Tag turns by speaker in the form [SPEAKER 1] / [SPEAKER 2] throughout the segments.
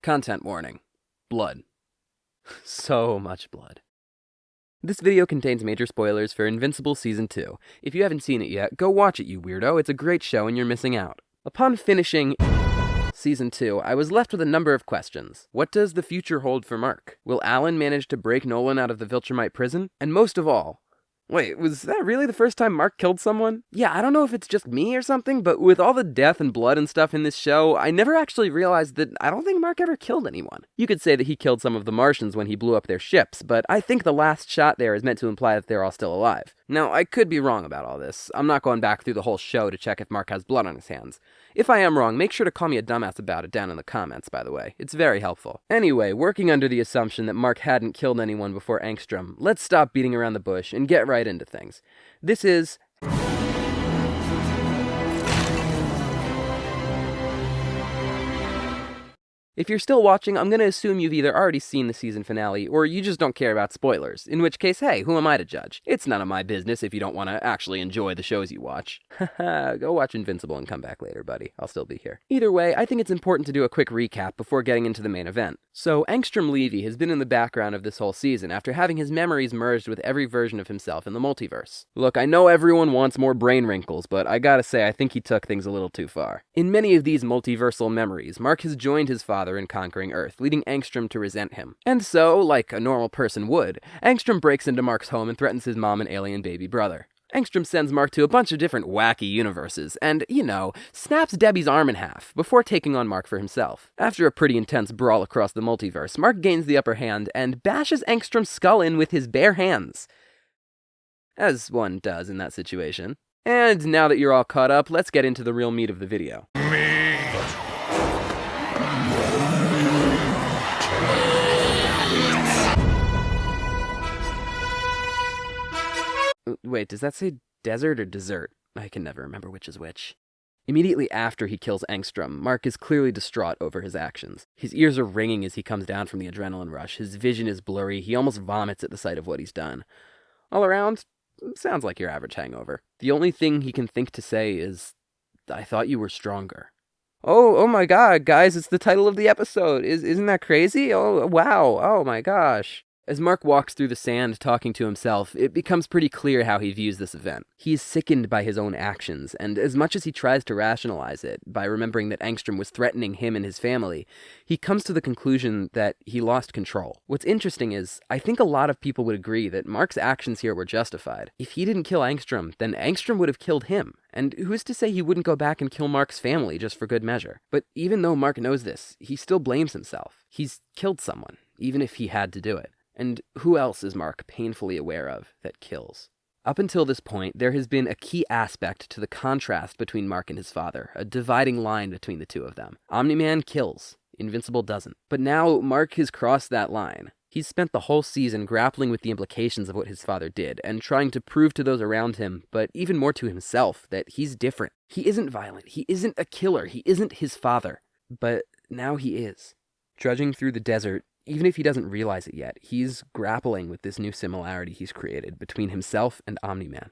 [SPEAKER 1] Content warning. Blood. So much blood. This video contains major spoilers for Invincible Season 2. If you haven't seen it yet, go watch it, you weirdo. It's a great show and you're missing out. Upon finishing Season 2, I was left with a number of questions. What does the future hold for Mark? Will Alan manage to break Nolan out of the Viltrumite prison? And most of all, wait, was that really the first time Mark killed someone? Yeah, I don't know if it's just me or something, but with all the death and blood and stuff in this show, I never actually realized that I don't think Mark ever killed anyone. You could say that he killed some of the Martians when he blew up their ships, but I think the last shot there is meant to imply that they're all still alive. Now, I could be wrong about all this. I'm not going back through the whole show to check if Mark has blood on his hands. If I am wrong, make sure to call me a dumbass about it down in the comments, by the way. It's very helpful. Anyway, working under the assumption that Mark hadn't killed anyone before Angstrom, let's stop beating around the bush and get right into things. This is... If you're still watching, I'm going to assume you've either already seen the season finale, or you just don't care about spoilers, in which case, hey, who am I to judge? It's none of my business if you don't want to actually enjoy the shows you watch. Haha, go watch Invincible and come back later, buddy. I'll still be here. Either way, I think it's important to do a quick recap before getting into the main event. So, Angstrom Levy has been in the background of this whole season after having his memories merged with every version of himself in the multiverse. Look, I know everyone wants more brain wrinkles, but I gotta say I think he took things a little too far. In many of these multiversal memories, Mark has joined his father in conquering Earth, leading Angstrom to resent him. And so, like a normal person would, Angstrom breaks into Mark's home and threatens his mom and alien baby brother. Angstrom sends Mark to a bunch of different wacky universes and, snaps Debbie's arm in half before taking on Mark for himself. After a pretty intense brawl across the multiverse, Mark gains the upper hand and bashes Angstrom's skull in with his bare hands. As one does in that situation. And now that you're all caught up, let's get into the real meat of the video. Wait, does that say desert or dessert? I can never remember which is which. Immediately after he kills Angstrom, Mark is clearly distraught over his actions. His ears are ringing as he comes down from the adrenaline rush. His vision is blurry. He almost vomits at the sight of what he's done. All around, sounds like your average hangover. The only thing he can think to say is, I thought you were stronger. Oh my god, guys, it's the title of the episode. Isn't that crazy? Oh, wow. Oh my gosh. As Mark walks through the sand talking to himself, it becomes pretty clear how he views this event. He is sickened by his own actions, and as much as he tries to rationalize it, by remembering that Angstrom was threatening him and his family, he comes to the conclusion that he lost control. What's interesting is, I think a lot of people would agree that Mark's actions here were justified. If he didn't kill Angstrom, then Angstrom would have killed him. And who's to say he wouldn't go back and kill Mark's family just for good measure? But even though Mark knows this, he still blames himself. He's killed someone, even if he had to do it. And who else is Mark painfully aware of that kills? Up until this point, there has been a key aspect to the contrast between Mark and his father, a dividing line between the two of them. Omni-Man kills, Invincible doesn't. But now Mark has crossed that line. He's spent the whole season grappling with the implications of what his father did, and trying to prove to those around him, but even more to himself, that he's different. He isn't violent, he isn't a killer, he isn't his father. But now he is. Trudging through the desert, even if he doesn't realize it yet, he's grappling with this new similarity he's created between himself and Omni-Man.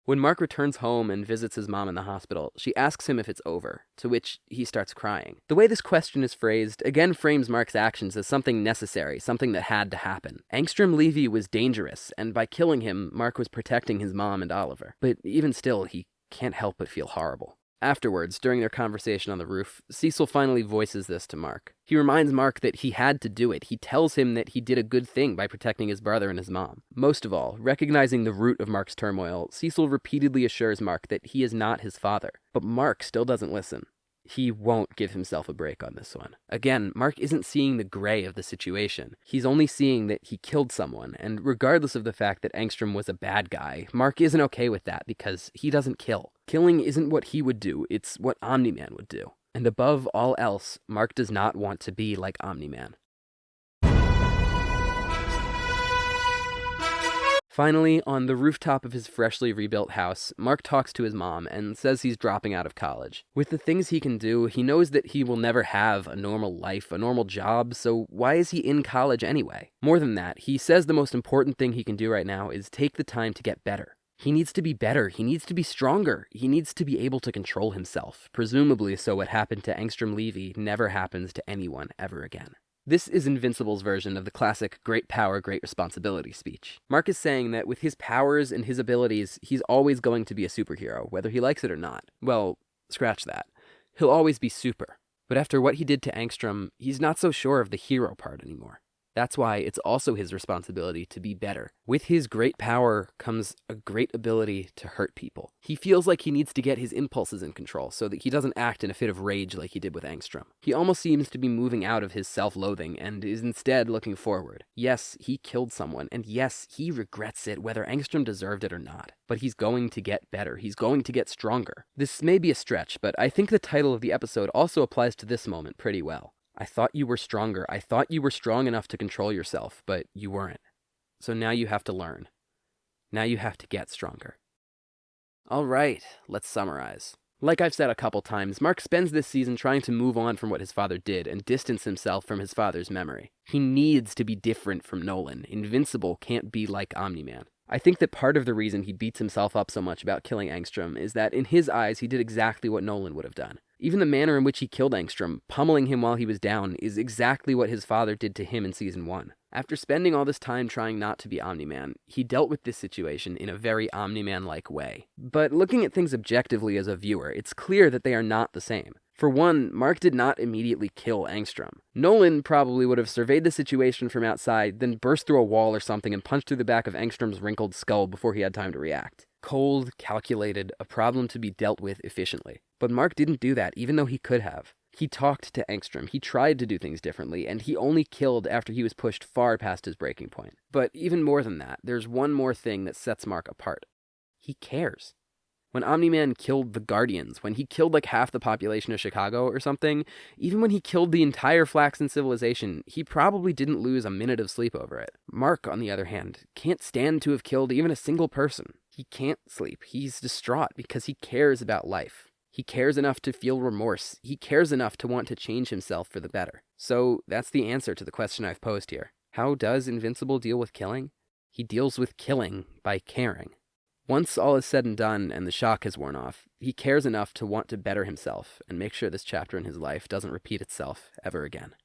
[SPEAKER 1] When Mark returns home and visits his mom in the hospital, she asks him if it's over, to which he starts crying. The way this question is phrased again frames Mark's actions as something necessary, something that had to happen. Angstrom Levy was dangerous, and by killing him, Mark was protecting his mom and Oliver. But even still, he can't help but feel horrible. Afterwards, during their conversation on the roof, Cecil finally voices this to Mark. He reminds Mark that he had to do it. He tells him that he did a good thing by protecting his brother and his mom. Most of all, recognizing the root of Mark's turmoil, Cecil repeatedly assures Mark that he is not his father. But Mark still doesn't listen. He won't give himself a break on this one. Again, Mark isn't seeing the gray of the situation. He's only seeing that he killed someone, and regardless of the fact that Angstrom was a bad guy, Mark isn't okay with that because he doesn't kill. Killing isn't what he would do, it's what Omni-Man would do. And above all else, Mark does not want to be like Omni-Man. Finally, on the rooftop of his freshly rebuilt house, Mark talks to his mom and says he's dropping out of college. With the things he can do, he knows that he will never have a normal life, a normal job, so why is he in college anyway? More than that, he says the most important thing he can do right now is take the time to get better. He needs to be better. He needs to be stronger. He needs to be able to control himself, presumably so what happened to Angstrom Levy never happens to anyone ever again. This is Invincible's version of the classic great power, great responsibility speech. Mark is saying that with his powers and his abilities, he's always going to be a superhero, whether he likes it or not. Well, scratch that. He'll always be super. But after what he did to Angstrom, he's not so sure of the hero part anymore. That's why it's also his responsibility to be better. With his great power comes a great ability to hurt people. He feels like he needs to get his impulses in control so that he doesn't act in a fit of rage like he did with Angstrom. He almost seems to be moving out of his self-loathing and is instead looking forward. Yes, he killed someone, and yes, he regrets it whether Angstrom deserved it or not. But he's going to get better. He's going to get stronger. This may be a stretch, but I think the title of the episode also applies to this moment pretty well. I thought you were stronger. I thought you were strong enough to control yourself, but you weren't. So now you have to learn. Now you have to get stronger. All right, let's summarize. Like I've said a couple times, Mark spends this season trying to move on from what his father did and distance himself from his father's memory. He needs to be different from Nolan. Invincible can't be like Omni-Man. I think that part of the reason he beats himself up so much about killing Angstrom is that in his eyes he did exactly what Nolan would have done. Even the manner in which he killed Angstrom, pummeling him while he was down, is exactly what his father did to him in Season 1. After spending all this time trying not to be Omni-Man, he dealt with this situation in a very Omni-Man-like way. But looking at things objectively as a viewer, it's clear that they are not the same. For one, Mark did not immediately kill Angstrom. Nolan probably would have surveyed the situation from outside, then burst through a wall or something and punched through the back of Angstrom's wrinkled skull before he had time to react. Cold, calculated, a problem to be dealt with efficiently. But Mark didn't do that, even though he could have. He talked to Angstrom, he tried to do things differently, and he only killed after he was pushed far past his breaking point. But even more than that, there's one more thing that sets Mark apart. He cares. When Omni-Man killed the Guardians, when he killed like half the population of Chicago or something, even when he killed the entire Flaxen civilization, he probably didn't lose a minute of sleep over it. Mark, on the other hand, can't stand to have killed even a single person. He can't sleep. He's distraught because he cares about life. He cares enough to feel remorse. He cares enough to want to change himself for the better. So that's the answer to the question I've posed here. How does Invincible deal with killing? He deals with killing by caring. Once all is said and done and the shock has worn off, he cares enough to want to better himself and make sure this chapter in his life doesn't repeat itself ever again.